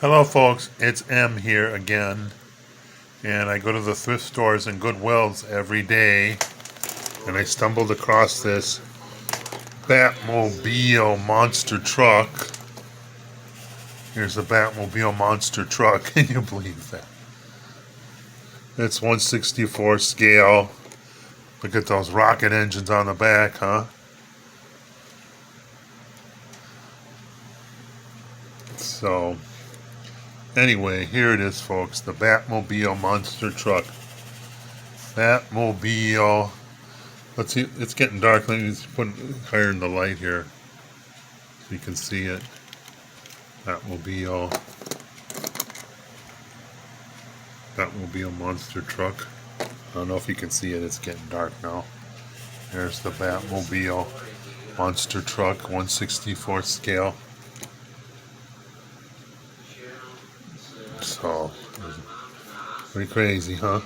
Hello folks, it's M here again, and I go to the thrift stores and Goodwills every day, and I stumbled across this Batmobile monster truck. Here's the Batmobile monster truck. Can you believe that? It's 1/64 scale. Look at those rocket engines on the back, huh? So anyway, here it is folks, the Batmobile monster truck. Batmobile. Let's see, it's getting dark. Let me put higher in the light here so you can see it. Batmobile. Batmobile monster truck. I don't know if you can see it, it's getting dark now. There's the Batmobile monster truck, 1/64 scale. So, pretty crazy, huh?